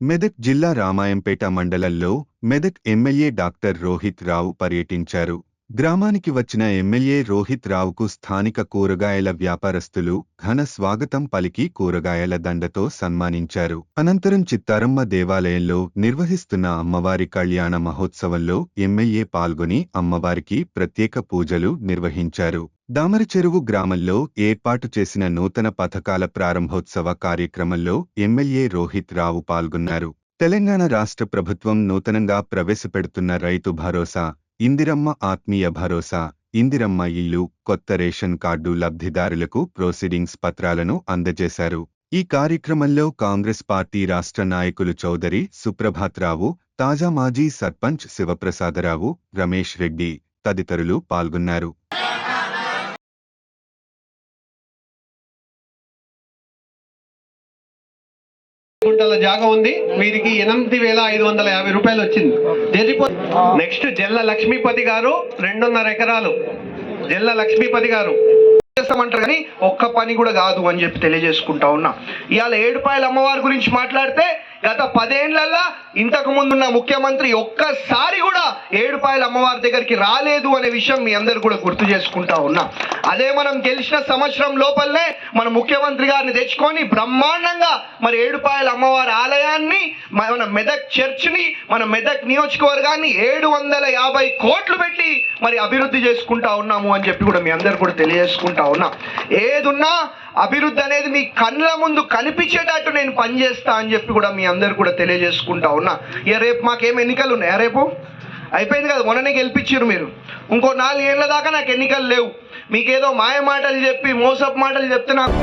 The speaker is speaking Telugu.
మెదక్ జిల్లా రామాయంపేట మండలంలో మెదక్ ఎమ్మెల్యే డాక్టర్ రోహిత్ రావు పర్యటించారు. గ్రామానికి వచ్చిన ఎమ్మెల్యే రోహిత్ రావుకు స్థానిక కూరగాయల వ్యాపారస్తులు ఘన స్వాగతం పలికి కూరగాయల దండతో సన్మానించారు. అనంతరం చిత్తారమ్మ దేవాలయంలో నిర్వహిస్తున్న అమ్మవారి కళ్యాణ మహోత్సవంలో ఎమ్మెల్యే పాల్గొని అమ్మవారికి ప్రత్యేక పూజలు నిర్వహించారు. దామరచెరువు గ్రామంలో ఏర్పాటు చేసిన నూతన పథకాల ప్రారంభోత్సవ కార్యక్రమంలో ఎమ్మెల్యే రోహిత్ రావు పాల్గొన్నారు. తెలంగాణ రాష్ట్ర ప్రభుత్వం నూతనంగా ప్రవేశపెడుతున్న రైతు భరోసా, ఇందిరమ్మ ఆత్మీయ భరోసా, ఇందిరమ్మ ఇల్లు, కొత్త రేషన్ కార్డు లబ్ధిదారులకు ప్రొసీడింగ్స్ పత్రాలను అందజేశారు. ఈ కార్యక్రమంలో కాంగ్రెస్ పార్టీ రాష్ట్ర నాయకులు చౌదరి సుప్రభాత్రావు, తాజా మాజీ సర్పంచ్ శివప్రసాదరావు, రమేష్ రెడ్డి తదితరులు పాల్గొన్నారు. గుంటల జాగా ఉంది. వీరికి 8,550 రూపాయలు వచ్చింది. నెక్స్ట్ జల్ల లక్ష్మీపతి గారు 2.5 ఎకరాలు. జల్ల లక్ష్మీపతి గారు చేస్తామంటారు కానీ ఒక్క పని కూడా కాదు అని చెప్పి తెలియజేసుకుంటా ఉన్నా. ఇవాళ ఏడుపాయల అమ్మవారి గురించి మాట్లాడితే గత 10 ఏళ్లలో ఇంతకు ముందున్న ముఖ్యమంత్రి ఒక్కసారి కూడా ఏడుపాయల అమ్మవారి దగ్గరికి రాలేదు అనే విషయం మీ అందరు కూడా గుర్తు చేసుకుంటా ఉన్నా. అదే మనం గెలిచిన సంవత్సరం లోపలనే మన ముఖ్యమంత్రి గారిని తెచ్చుకొని బ్రహ్మాండంగా మరి ఏడుపాయల అమ్మవారి ఆలయాన్ని, మన మెదక్ చర్చిని, మన మెదక్ నియోజకవర్గాన్ని 750 కోట్లు పెట్టి మరి అభివృద్ధి చేసుకుంటా ఉన్నాము అని చెప్పి కూడా మీ అందరు కూడా తెలియజేసుకుంటా ఉన్నా. ఏదున్నా అభివృద్ధి అనేది మీ కళ్ళ ముందు కనిపించేటట్టు నేను పనిచేస్తా అని చెప్పి కూడా మీ అందరు కూడా తెలియజేసుకుంటా ఉన్నా. ఇక రేపు మాకేం ఎన్నికలు ఉన్నాయా? రేపు అయిపోయింది కదా, మొన్ననే గెలిపించారు మీరు. ఇంకో 4 ఏళ్ల దాకా నాకు ఎన్నికలు లేవు. మీకేదో మాయ మాటలు చెప్పి మోసపు మాటలు చెప్తే నాకు